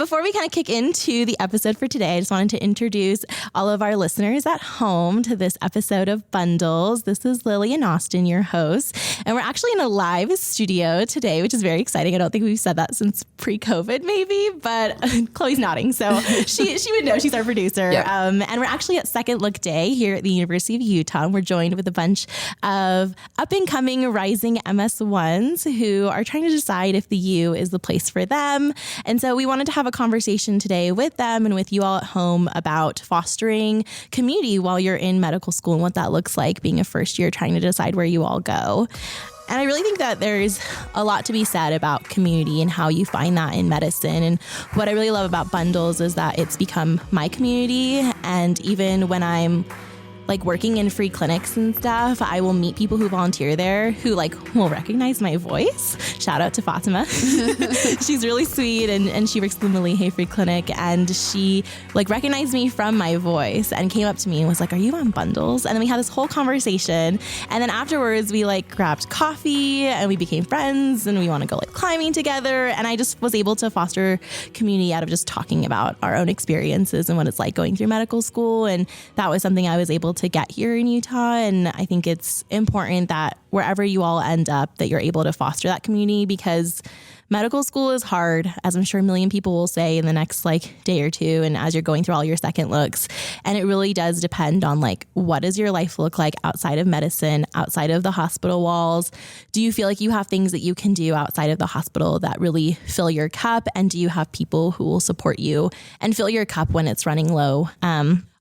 before we kind of kick into the episode for today, I just wanted to introduce all of our listeners at home to this episode of Bundles. This is Lily and Austin, your hosts, and we're actually in a live studio today, which is very exciting. I don't think we've said that since pre-COVID maybe, but Chloe's nodding, so she would know. She's our producer. Yep. And we're actually at Second Look Day here at the University of Utah. We're joined with a bunch of up-and-coming rising MS1s who are trying to decide if the U is the place for them. And so we wanted to have a conversation today with them and with you all at home about fostering community while you're in medical school and what that looks like being a first year trying to decide where you all go. And I really think that there's a lot to be said about community and how you find that in medicine. And what I really love about Bundles is that it's become my community. And even when I'm like working in free clinics and stuff, I will meet people who volunteer there who like will recognize my voice. Shout out to Fatima. She's really sweet and she works in the Lehigh Free Clinic, and she like recognized me from my voice and came up to me and was like, "Are you on Bundles?" And then we had this whole conversation, and then afterwards we like grabbed coffee and we became friends and we want to go like climbing together. And I just was able to foster community out of just talking about our own experiences and what it's like going through medical school. And that was something I was able to get here in Utah. And I think it's important that wherever you all end up, that you're able to foster that community, because medical school is hard, as I'm sure a million people will say in the next like day or two. And as you're going through all your second looks, and it really does depend on like, what does your life look like outside of medicine, outside of the hospital walls? Do you feel like you have things that you can do outside of the hospital that really fill your cup? And do you have people who will support you and fill your cup when it's running low?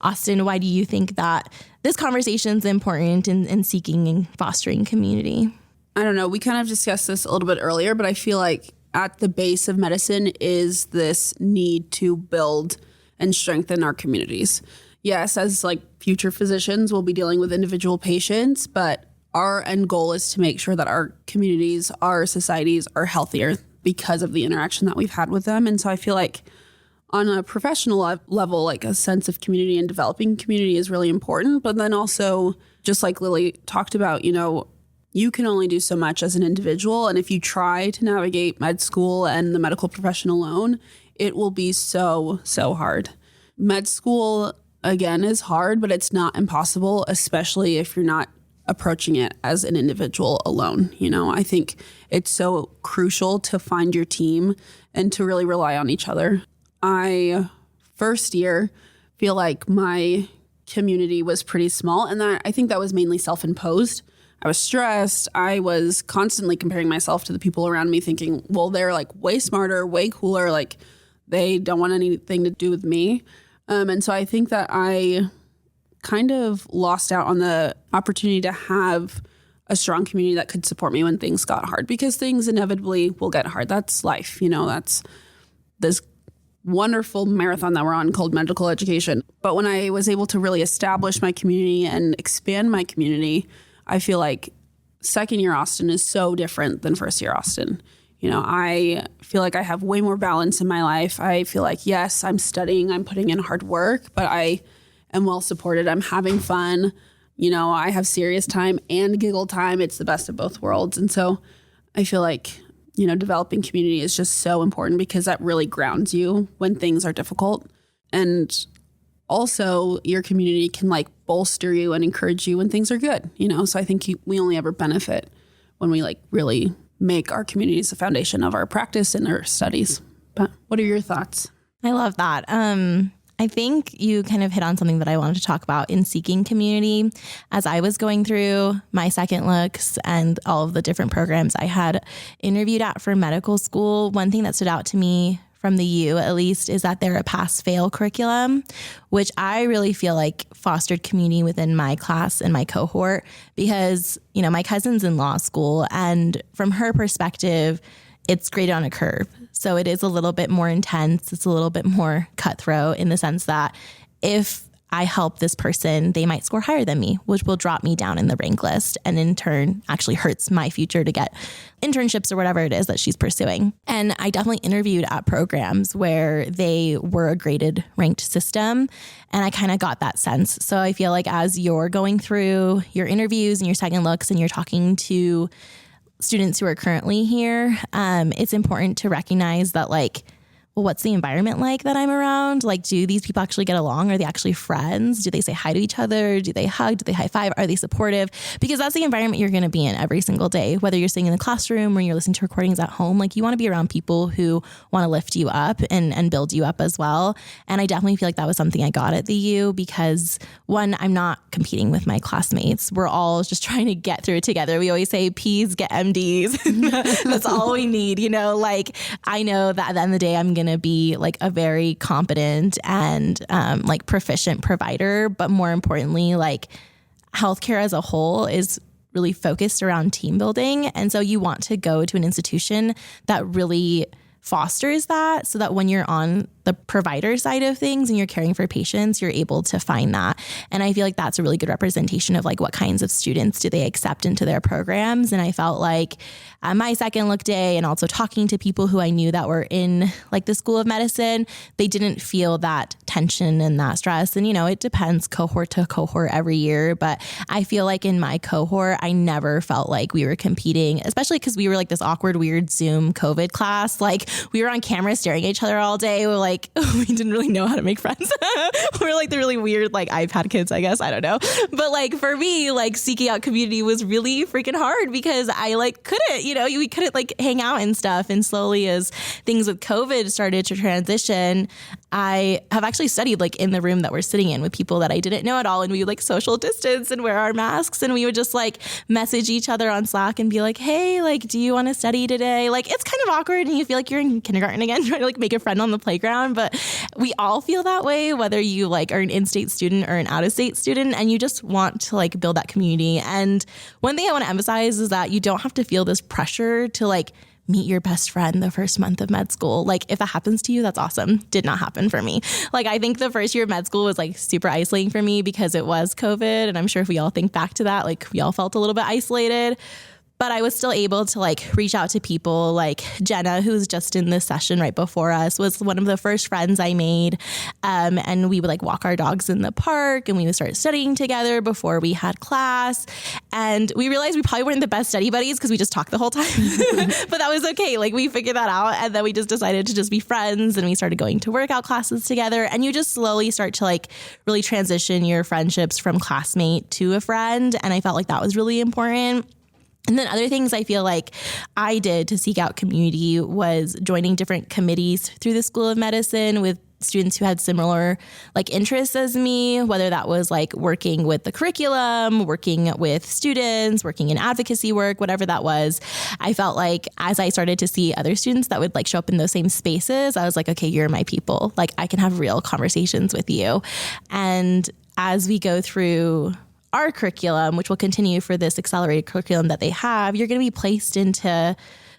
Austin, why do you think that this conversation is important in seeking and fostering community? I don't know. We kind of discussed this a little bit earlier, but I feel like at the base of medicine is this need to build and strengthen our communities. Yes, as like future physicians, we'll be dealing with individual patients, but our end goal is to make sure that our communities, our societies are healthier because of the interaction that we've had with them. And so I feel like on a professional level, like a sense of community and developing community is really important. But then also, just like Lily talked about, you know, you can only do so much as an individual. And if you try to navigate med school and the medical profession alone, it will be so, so hard. Med school, again, is hard, but it's not impossible, especially if you're not approaching it as an individual alone. You know, I think it's so crucial to find your team and to really rely on each other. First year, feel like my community was pretty small, and I think that was mainly self-imposed. I was stressed. I was constantly comparing myself to the people around me, thinking, well, they're like way smarter, way cooler, like they don't want anything to do with me. And so I think that I kind of lost out on the opportunity to have a strong community that could support me when things got hard, because things inevitably will get hard. That's life, you know, that's this wonderful marathon that we're on called medical education. But when I was able to really establish my community and expand my community, I feel like second year Austin is so different than first year Austin. You know, I feel like I have way more balance in my life. I feel like, yes, I'm studying, I'm putting in hard work, but I am well supported. I'm having fun. You know, I have serious time and giggle time. It's the best of both worlds. And so I feel like, you know, developing community is just so important, because that really grounds you when things are difficult. And also your community can like bolster you and encourage you when things are good, you know? So I think we only ever benefit when we like really make our communities the foundation of our practice and our studies. But what are your thoughts? I love that. I think you kind of hit on something that I wanted to talk about in seeking community. As I was going through my second looks and all of the different programs I had interviewed at for medical school, one thing that stood out to me from the U at least is that they're a pass-fail curriculum, which I really feel like fostered community within my class and my cohort, because, you know, my cousin's in law school, and from her perspective, it's graded on a curve. So it is a little bit more intense. It's a little bit more cutthroat in the sense that if I help this person, they might score higher than me, which will drop me down in the rank list, and in turn actually hurts my future to get internships or whatever it is that she's pursuing. And I definitely interviewed at programs where they were a graded ranked system, and I kind of got that sense. So I feel like as you're going through your interviews and your second looks and you're talking to students who are currently here, it's important to recognize that like well, what's the environment like that I'm around? Like, do these people actually get along? Are they actually friends? Do they say hi to each other? Do they hug? Do they high five? Are they supportive? Because that's the environment you're going to be in every single day, whether you're sitting in the classroom or you're listening to recordings at home. Like, you want to be around people who want to lift you up and build you up as well. And I definitely feel like that was something I got at the U because, one, I'm not competing with my classmates. We're all just trying to get through it together. We always say P's get MDs. That's all we need. Like, I know that at the end of the day, I'm going to be like a very competent and like proficient provider. But more importantly, like healthcare as a whole is really focused around team building. And so you want to go to an institution that really fosters that so that when you're on the provider side of things and you're caring for patients, you're able to find that. And I feel like that's a really good representation of like what kinds of students do they accept into their programs. And I felt like at my second look day and also talking to people who I knew that were in like the School of Medicine, they didn't feel that tension and that stress. And, it depends cohort to cohort every year. But I feel like in my cohort, I never felt like we were competing, especially because we were like this awkward, weird Zoom COVID class. Like we were on camera staring at each other all day. We were like, we didn't really know how to make friends. We're like the really weird, like iPad kids, I guess. I don't know. But like for me, like seeking out community was really freaking hard because I like couldn't, we couldn't like hang out and stuff. And slowly as things with COVID started to transition, I have actually studied like in the room that we're sitting in with people that I didn't know at all. And we would like social distance and wear our masks. And we would just like message each other on Slack and be like, hey, like, do you want to study today? Like, it's kind of awkward and you feel like you're in kindergarten again, trying to like make a friend on the playground. But we all feel that way, whether you like are an in-state student or an out-of-state student, and you just want to like build that community. And one thing I want to emphasize is that you don't have to feel this pressure to like meet your best friend the first month of med school. Like if that happens to you, that's awesome. Did not happen for me. Like I think the first year of med school was like super isolating for me because it was COVID. And I'm sure if we all think back to that, like we all felt a little bit isolated. But I was still able to like reach out to people like Jenna, who's just in this session right before us, was one of the first friends I made. And we would like walk our dogs in the park and we would start studying together before we had class. And we realized we probably weren't the best study buddies because we just talked the whole time. But that was okay. Like we figured that out. And then we just decided to just be friends and we started going to workout classes together. And you just slowly start to like really transition your friendships from classmate to a friend. And I felt like that was really important. And then other things I feel like I did to seek out community was joining different committees through the School of Medicine with students who had similar like interests as me, whether that was like working with the curriculum, working with students, working in advocacy work, whatever that was. I felt like as I started to see other students that would like show up in those same spaces, I was like, okay, you're my people. Like I can have real conversations with you. And as we go through our curriculum, which will continue for this accelerated curriculum that they have, you're going to be placed into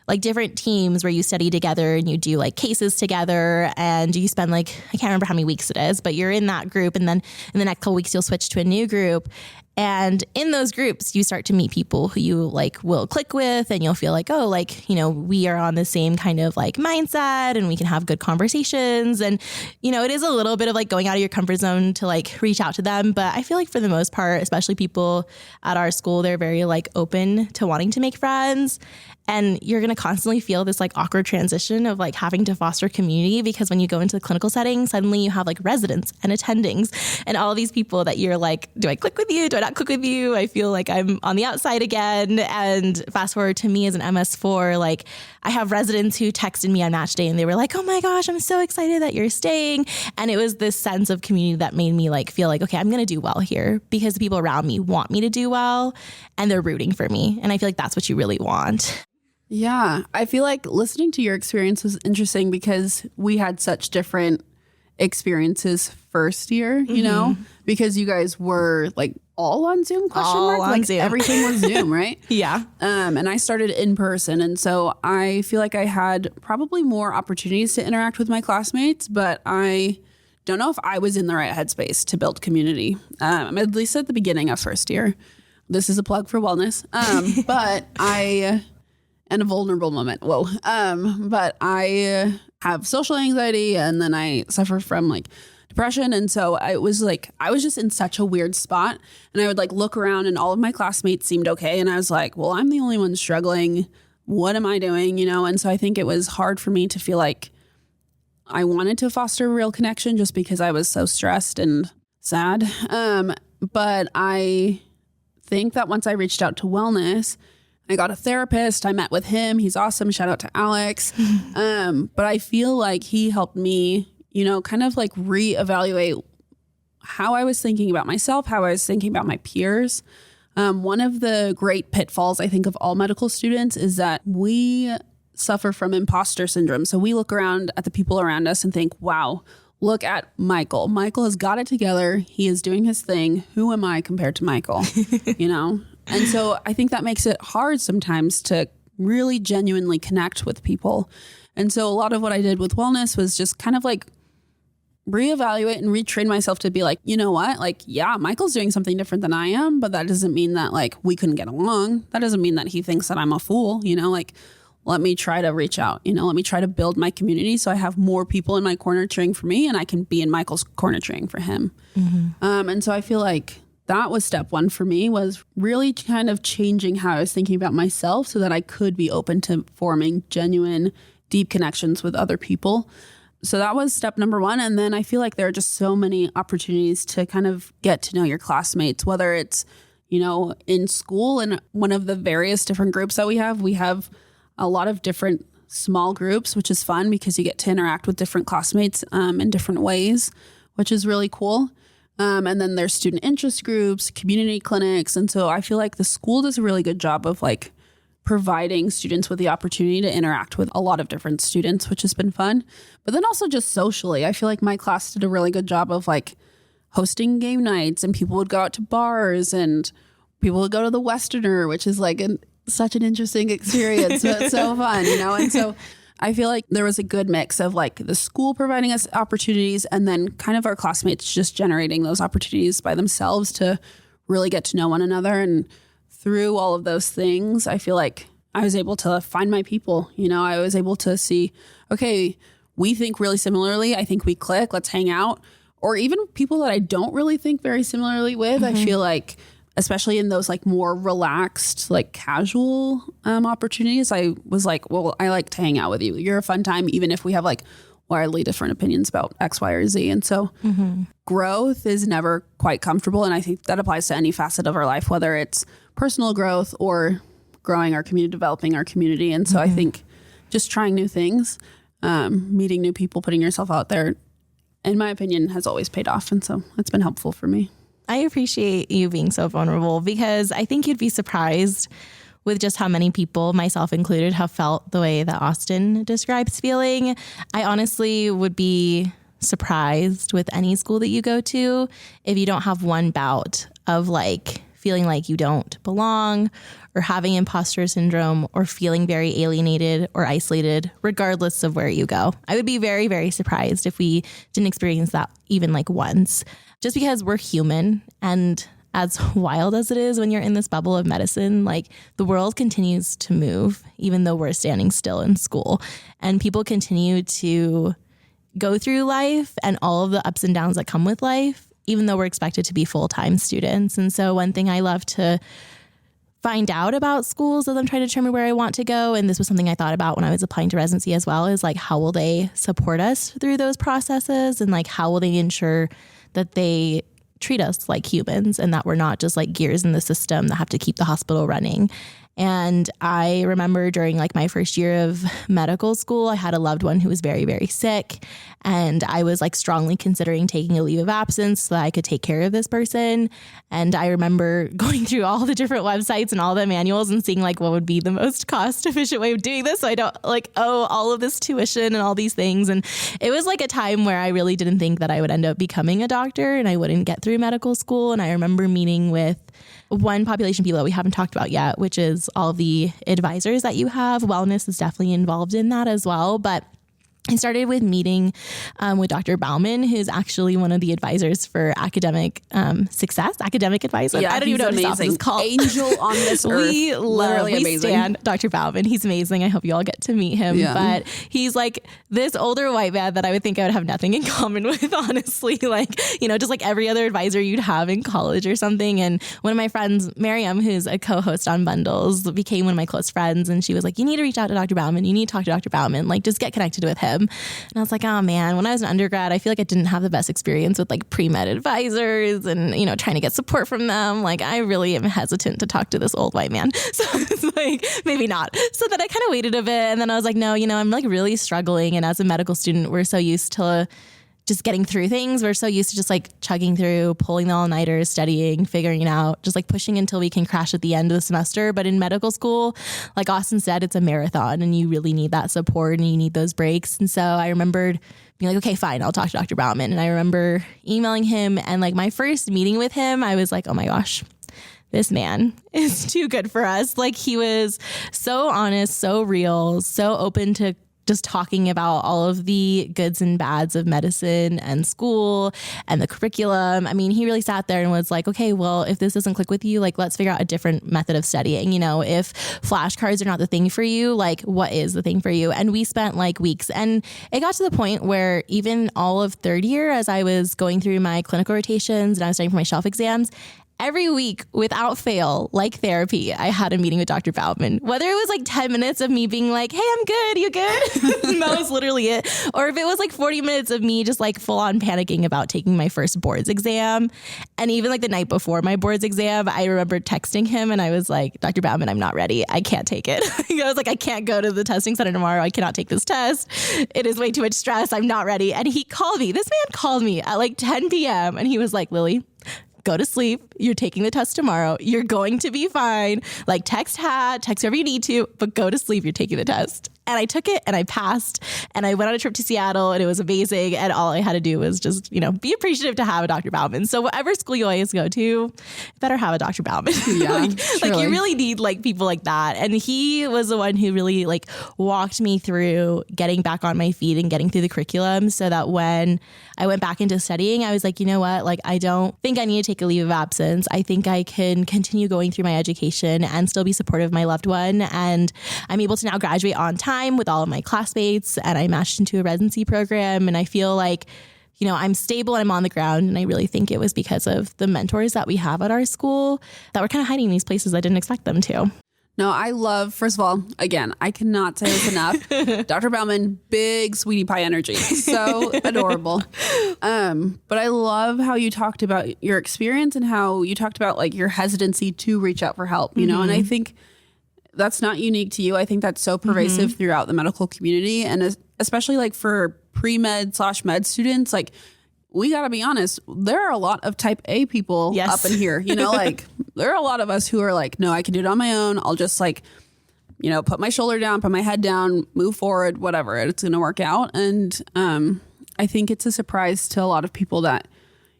like different teams where you study together and you do like cases together and you spend like, I can't remember how many weeks it is, but you're in that group. And then in the next couple weeks, you'll switch to a new group. And in those groups, you start to meet people who you like will click with and you'll feel like, oh, like, we are on the same kind of like mindset and we can have good conversations. And, it is a little bit of like going out of your comfort zone to like reach out to them. But I feel like for the most part, especially people at our school, they're very like open to wanting to make friends. And you're going to constantly feel this like awkward transition of like having to foster community because when you go into the clinical setting, suddenly you have like residents and attendings and all of these people that you're like, do I click with you? Do I not click with you? I feel like I'm on the outside again. And fast forward to me as an MS4, like I have residents who texted me on match day and they were like, oh my gosh, I'm so excited that you're staying. And it was this sense of community that made me like feel like, okay, I'm going to do well here because the people around me want me to do well and they're rooting for me. And I feel like that's what you really want. Yeah, I feel like listening to your experience was interesting because we had such different experiences first year, because you guys were like all on Zoom, like Zoom. Everything was Zoom, right? Yeah. And I started in person. And so I feel like I had probably more opportunities to interact with my classmates, but I don't know if I was in the right headspace to build community, at least at the beginning of first year. This is a plug for wellness. But and a vulnerable moment. Whoa. But I have social anxiety and then I suffer from like depression. And so I was just in such a weird spot and I would like look around and all of my classmates seemed okay. And I was like, well, I'm the only one struggling. What am I doing? And so I think it was hard for me to feel like I wanted to foster a real connection just because I was so stressed and sad. But I think that once I reached out to wellness, I got a therapist. I met with him. He's awesome. Shout out to Alex. But I feel like he helped me, kind of like reevaluate how I was thinking about myself, how I was thinking about my peers. One of the great pitfalls, I think, of all medical students is that we suffer from imposter syndrome. So we look around at the people around us and think, wow, look at Michael. Michael has got it together. He is doing his thing. Who am I compared to Michael? And so I think that makes it hard sometimes to really genuinely connect with people. And so a lot of what I did with wellness was just kind of like reevaluate and retrain myself to be like, you know what? Like, yeah, Michael's doing something different than I am, but that doesn't mean that like we couldn't get along. That doesn't mean that he thinks that I'm a fool, like let me try to reach out, let me try to build my community so I have more people in my corner cheering for me and I can be in Michael's corner cheering for him. And so I feel like that was step one for me, was really kind of changing how I was thinking about myself so that I could be open to forming genuine, deep connections with other people. So that was step number one. And then I feel like there are just so many opportunities to kind of get to know your classmates, whether it's, in school and one of the various different groups that we have a lot of different small groups, which is fun because you get to interact with different classmates in different ways, which is really cool. And then there's student interest groups, community clinics. And so I feel like the school does a really good job of like providing students with the opportunity to interact with a lot of different students, which has been fun. But then also just socially, I feel like my class did a really good job of like hosting game nights, and people would go out to bars and people would go to the Westerner, which is like such an interesting experience. So it's so fun, And so I feel like there was a good mix of like the school providing us opportunities and then kind of our classmates just generating those opportunities by themselves to really get to know one another. And through all of those things, I feel like I was able to find my people. I was able to see, okay, we think really similarly. I think we click. Let's hang out. Or even people that I don't really think very similarly with. I feel like, especially in those like more relaxed, like casual opportunities, I was like, well, I like to hang out with you. You're a fun time, even if we have like wildly different opinions about X, Y, or Z. And so growth is never quite comfortable. And I think that applies to any facet of our life, whether it's personal growth or growing our community, developing our community. And so I think just trying new things, meeting new people, putting yourself out there, in my opinion, has always paid off. And so it's been helpful for me. I appreciate you being so vulnerable because I think you'd be surprised with just how many people, myself included, have felt the way that Austin describes feeling. I honestly would be surprised with any school that you go to if you don't have one bout of like feeling like you don't belong or having imposter syndrome or feeling very alienated or isolated, regardless of where you go. I would be very, very surprised if we didn't experience that even like once, just because we're human. And as wild as it is when you're in this bubble of medicine, like the world continues to move, even though we're standing still in school, and people continue to go through life and all of the ups and downs that come with life, even though we're expected to be full-time students. And so one thing I love to find out about schools as I'm trying to determine where I want to go, and this was something I thought about when I was applying to residency as well, is like, how will they support us through those processes? And like, how will they ensure that they treat us like humans and that we're not just like gears in the system that have to keep the hospital running? And I remember during like my first year of medical school, I had a loved one who was very, very sick. And I was like strongly considering taking a leave of absence so that I could take care of this person. And I remember going through all the different websites and all the manuals and seeing like what would be the most cost efficient way of doing this, so I don't like owe all of this tuition and all these things. And it was like a time where I really didn't think that I would end up becoming a doctor and I wouldn't get through medical school. And I remember meeting with one population people that we haven't talked about yet, which is all of the advisors that you have. Wellness is definitely involved in that as well. But I started with meeting with Dr. Bauman, who's actually one of the advisors for academic success, academic advisor. Yeah, I don't even know what his office is called. Angel on this earth. We stand Dr. Bauman. He's amazing. I hope you all get to meet him. Yeah. But he's like this older white man that I would think I would have nothing in common with, honestly. Like, you know, just like every other advisor you'd have in college or something. And one of my friends, Miriam, who's a co-host on Bundles, became one of my close friends. And she was like, you need to reach out to Dr. Bauman. You need to talk to Dr. Bauman. Like, just get connected with him. him. And I was like, oh man, when I was an undergrad, I feel like I didn't have the best experience with like pre-med advisors and, you know, trying to get support from them. Like I really am hesitant to talk to this old white man. So it's like, maybe not. So then I kind of waited a bit and then I was like, no, you know, I'm like really struggling. And as a medical student, we're so used to just getting through things. We're so used to just like chugging through, pulling the all-nighters, studying, figuring it out, just like pushing until we can crash at the end of the semester. But in medical school, like Austin said, it's a marathon and you really need that support and you need those breaks. And so I remembered being like, okay, fine, I'll talk to Dr. Bauman. And I remember emailing him and like my first meeting with him, I was like, oh my gosh, this man is too good for us. Like he was so honest, so real, so open to just talking about all of the goods and bads of medicine and school and the curriculum. I mean, he really sat there and was like, okay, well, if this doesn't click with you, like, let's figure out a different method of studying. You know, if flashcards are not the thing for you, like, what is the thing for you? And we spent like weeks. And it got to the point where even all of third year, as I was going through my clinical rotations and I was studying for my shelf exams, every week, without fail, like therapy, I had a meeting with Dr. Bauman. Whether it was like 10 minutes of me being like, hey, I'm good, you good? And that was literally it. Or if it was like 40 minutes of me just like full on panicking about taking my first boards exam. And even like the night before my boards exam, I remember texting him and I was like, Dr. Bauman, I'm not ready. I can't take it. I was like, I can't go to the testing center tomorrow. I cannot take this test. It is way too much stress. I'm not ready. And he called me. This man called me at like 10 p.m. and he was like, Lily, go to sleep. You're taking the test tomorrow. You're going to be fine. Like text wherever you need to, but go to sleep. You're taking the test. And I took it and I passed and I went on a trip to Seattle and it was amazing. And all I had to do was just, you know, be appreciative to have a Dr. Bauman. So whatever school you always go to, you better have a Dr. Bauman. Yeah, like you really need like people like that. And he was the one who really like walked me through getting back on my feet and getting through the curriculum so that when I went back into studying, I was like, you know what? Like, I don't think I need to take a leave of absence. I think I can continue going through my education and still be supportive of my loved one. And I'm able to now graduate on time with all of my classmates and I matched into a residency program and I feel like, you know, I'm stable and I'm on the ground. And I really think it was because of the mentors that we have at our school that were kind of hiding in these places I didn't expect them to. No, I love, first of all, again, I cannot say this enough. Dr. Bauman, big sweetie pie energy. So adorable. But I love how you talked about your experience and how you talked about like your hesitancy to reach out for help, you know, and I think that's not unique to you. I think that's so pervasive throughout the medical community. And especially like for pre-med/med students, like we got to be honest, there are a lot of type A people up in here, you know, like there are a lot of us who are like, no, I can do it on my own. I'll just like, you know, put my shoulder down, put my head down, move forward, whatever. It's going to work out. And I think it's a surprise to a lot of people that,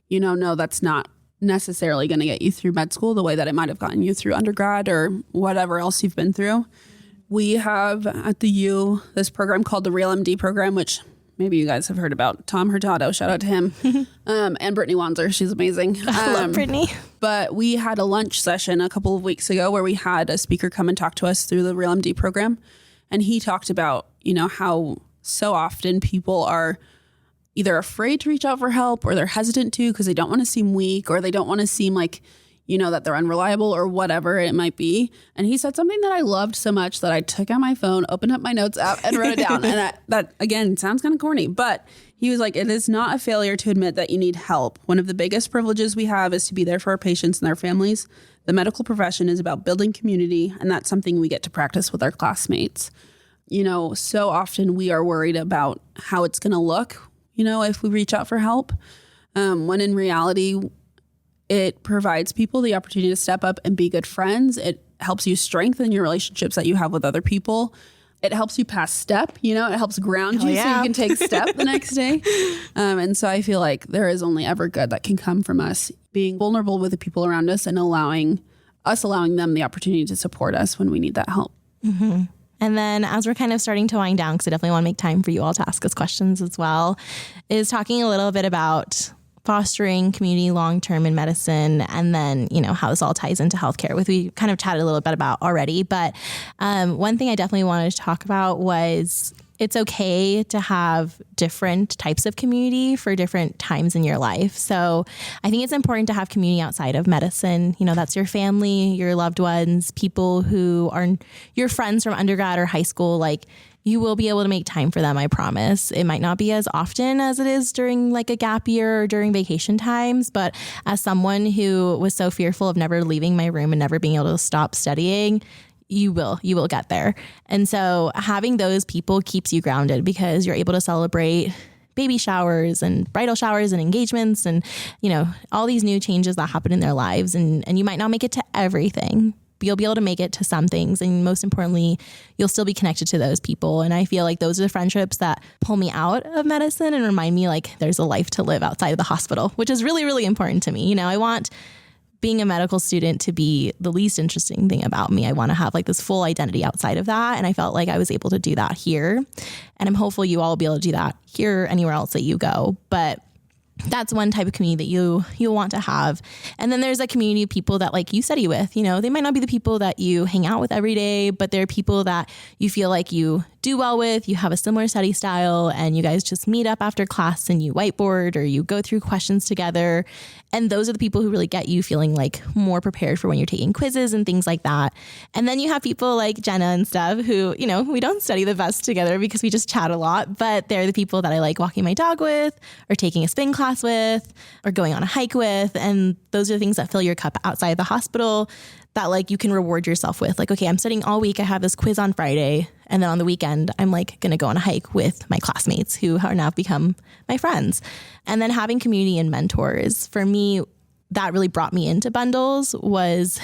you know, no, that's not necessarily going to get you through med school the way that it might have gotten you through undergrad or whatever else you've been through. We have at the U this program called the Real MD program, which maybe you guys have heard about. Tom Hurtado, shout out to him. And Brittany Wanzer, she's amazing. I love Brittany. But we had a lunch session a couple of weeks ago where we had a speaker come and talk to us through the Real MD program. And he talked about, you know, how so often people are either afraid to reach out for help or they're hesitant to because they don't want to seem weak or they don't want to seem like, you know, that they're unreliable or whatever it might be. And he said something that I loved so much that I took out my phone, opened up my notes app and wrote it down. And that, again, sounds kind of corny, but he was like, it is not a failure to admit that you need help. One of the biggest privileges we have is to be there for our patients and their families. The medical profession is about building community, and that's something we get to practice with our classmates. You know, so often we are worried about how it's going to look, you know, if we reach out for help, when in reality, it provides people the opportunity to step up and be good friends. It helps you strengthen your relationships that you have with other people. It helps you pass step, you know, it helps ground you so you can take step the next day. And so I feel like there is only ever good that can come from us being vulnerable with the people around us and allowing them the opportunity to support us when we need that help. Mm-hmm. And then as we're kind of starting to wind down, because I definitely want to make time for you all to ask us questions as well, is talking a little bit about fostering community long-term in medicine, and then, you know, how this all ties into healthcare, which we kind of chatted a little bit about already. But one thing I definitely wanted to talk about was it's okay to have different types of community for different times in your life. So I think it's important to have community outside of medicine. You know, that's your family, your loved ones, people who are your friends from undergrad or high school. Like, you will be able to make time for them. I promise. It might not be as often as it is during like a gap year or during vacation times, but as someone who was so fearful of never leaving my room and never being able to stop studying, you will get there. And so having those people keeps you grounded because you're able to celebrate baby showers and bridal showers and engagements and, you know, all these new changes that happen in their lives. And you might not make it to everything, but you'll be able to make it to some things. And most importantly, you'll still be connected to those people. And I feel like those are the friendships that pull me out of medicine and remind me like there's a life to live outside of the hospital, which is really, really important to me. You know, I want being a medical student to be the least interesting thing about me. I want to have like this full identity outside of that. And I felt like I was able to do that here. And I'm hopeful you all will be able to do that here, anywhere else that you go. But that's one type of community that you'll want to have. And then there's a community of people that like you study with, you know, they might not be the people that you hang out with every day, but they're people that you feel like you do well with, you have a similar study style, and you guys just meet up after class and you whiteboard or you go through questions together. And those are the people who really get you feeling like more prepared for when you're taking quizzes and things like that. And then you have people like Jenna and stuff who, you know, we don't study the best together because we just chat a lot, but they're the people that I like walking my dog with or taking a spin class with or going on a hike with. And those are the things that fill your cup outside the hospital that like you can reward yourself with. Like, okay, I'm studying all week. I have this quiz on Friday. And then on the weekend, I'm like going to go on a hike with my classmates who are now become my friends. And then having community and mentors, for me, that really brought me into Bundles was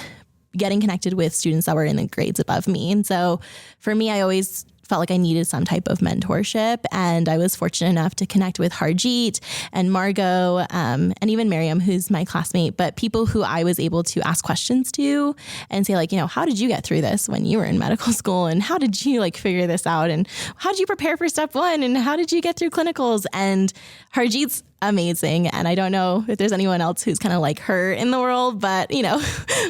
getting connected with students that were in the grades above me. And so for me, I always felt like I needed some type of mentorship. And I was fortunate enough to connect with Harjeet and Margot, and even Miriam, who's my classmate, but people who I was able to ask questions to and say like, you know, how did you get through this when you were in medical school? And how did you like figure this out? And how did you prepare for step one? And how did you get through clinicals? And Harjeet's amazing. And I don't know if there's anyone else who's kind of like her in the world, but you know,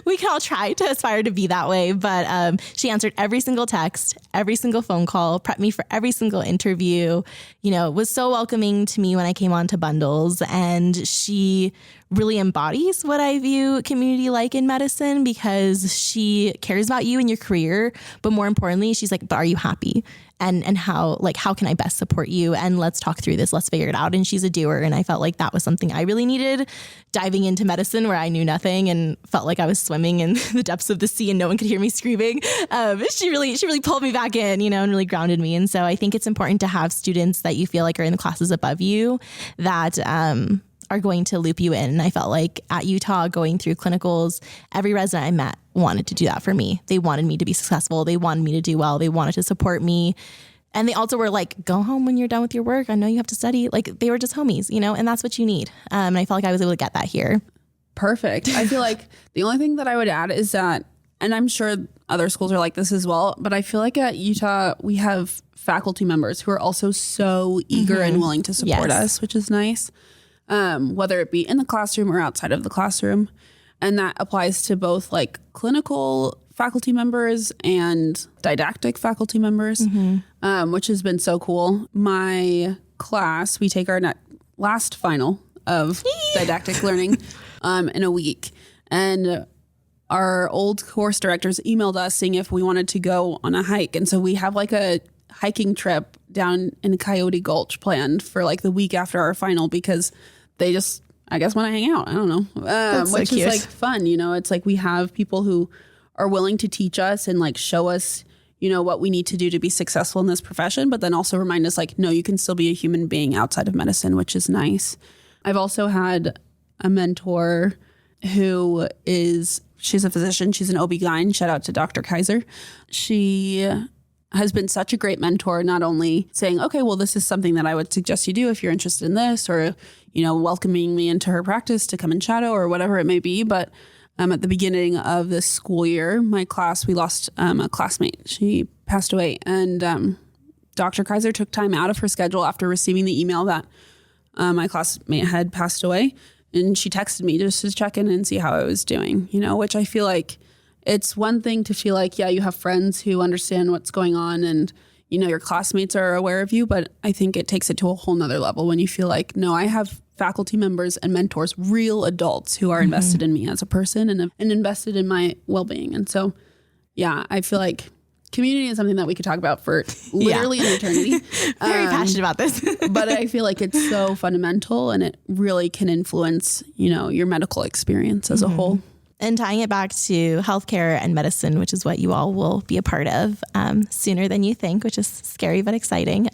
we can all try to aspire to be that way. But she answered every single text, every single phone call, prepped me for every single interview, you know, was so welcoming to me when I came on to Bundles. And she really embodies what I view community like in medicine because she cares about you and your career. But more importantly, she's like, but are you happy? And how can I best support you? And let's talk through this. Let's figure it out. And she's a doer. And I felt like that was something I really needed diving into medicine where I knew nothing and felt like I was swimming in the depths of the sea and no one could hear me screaming. She really pulled me back in, you know, and really grounded me. And so I think it's important to have students that you feel like are in the classes above you that, are going to loop you in. And I felt like at Utah going through clinicals, every resident I met wanted to do that for me. They wanted me to be successful. They wanted me to do well. They wanted to support me. And they also were like, go home when you're done with your work. I know you have to study. Like they were just homies, you know, and that's what you need. And I felt like I was able to get that here. Perfect. I feel like the only thing that I would add is that, and I'm sure other schools are like this as well, but I feel like at Utah, we have faculty members who are also so eager and willing to support us, which is nice. Whether it be in the classroom or outside of the classroom. And that applies to both like clinical faculty members and didactic faculty members, which has been so cool. My class, we take our last final of didactic learning in a week. And our old course directors emailed us saying if we wanted to go on a hike. And so we have like a hiking trip down in Coyote Gulch planned for like the week after our final because they just, I guess, want to hang out. I don't know. Which is like fun. You know, it's like we have people who are willing to teach us and like show us, you know, what we need to do to be successful in this profession, but then also remind us like, no, you can still be a human being outside of medicine, which is nice. I've also had a mentor who she's a physician. She's an OB-GYN. Shout out to Dr. Kaiser. She has been such a great mentor, not only saying, okay, well, this is something that I would suggest you do if you're interested in this, or, you know, welcoming me into her practice to come and shadow or whatever it may be. But at the beginning of this school year, my class, we lost a classmate. She passed away. And Dr. Kaiser took time out of her schedule after receiving the email that my classmate had passed away. And she texted me just to check in and see how I was doing, you know, which I feel like it's one thing to feel like, yeah, you have friends who understand what's going on and, you know, your classmates are aware of you. But I think it takes it to a whole nother level when you feel like, no, I have faculty members and mentors, real adults who are invested in me as a person and invested in my well-being. And so, yeah, I feel like community is something that we could talk about for literally an eternity. Very passionate about this. But I feel like it's so fundamental, and it really can influence, your medical experience as a whole. And tying it back to healthcare and medicine, which is what you all will be a part of sooner than you think, which is scary but exciting.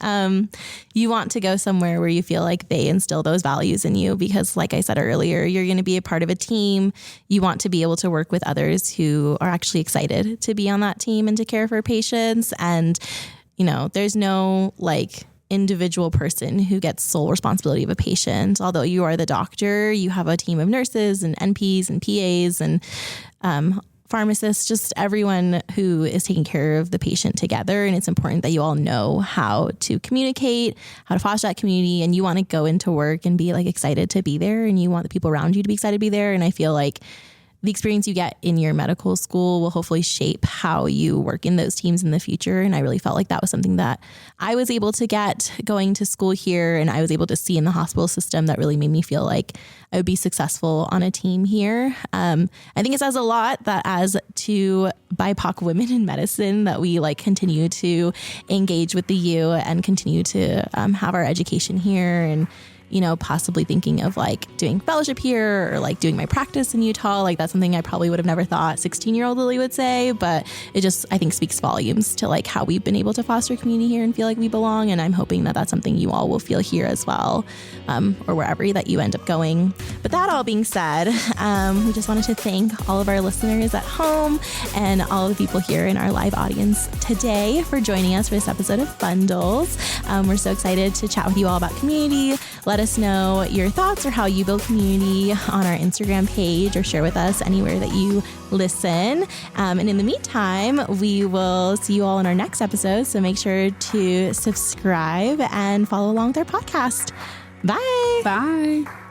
You want to go somewhere where you feel like they instill those values in you because, like I said earlier, you're going to be a part of a team. You want to be able to work with others who are actually excited to be on that team and to care for patients. And, there's no individual person who gets sole responsibility of a patient. Although you are the doctor, you have a team of nurses and NPs and PAs and pharmacists, just everyone who is taking care of the patient together. And it's important that you all know how to communicate, how to foster that community, and you want to go into work and be excited to be there, and you want the people around you to be excited to be there. And I feel like the experience you get in your medical school will hopefully shape how you work in those teams in the future. And I really felt like that was something that I was able to get going to school here, and I was able to see in the hospital system that really made me feel like I would be successful on a team here. I think it says a lot that as two BIPOC women in medicine that we continue to engage with the U and continue to have our education here, and possibly thinking of doing fellowship here or doing my practice in Utah. That's something I probably would have never thought 16-year-old Lily would say, but it just, I think, speaks volumes to how we've been able to foster community here and feel like we belong. And I'm hoping that that's something you all will feel here as well, or wherever that you end up going. But that all being said, we just wanted to thank all of our listeners at home and all of the people here in our live audience today for joining us for this episode of Bundles. We're so excited to chat with you all about community. Let us know your thoughts or how you build community on our Instagram page, or share with us anywhere that you listen. And in the meantime, we will see you all in our next episode. So make sure to subscribe and follow along with our podcast. Bye. Bye.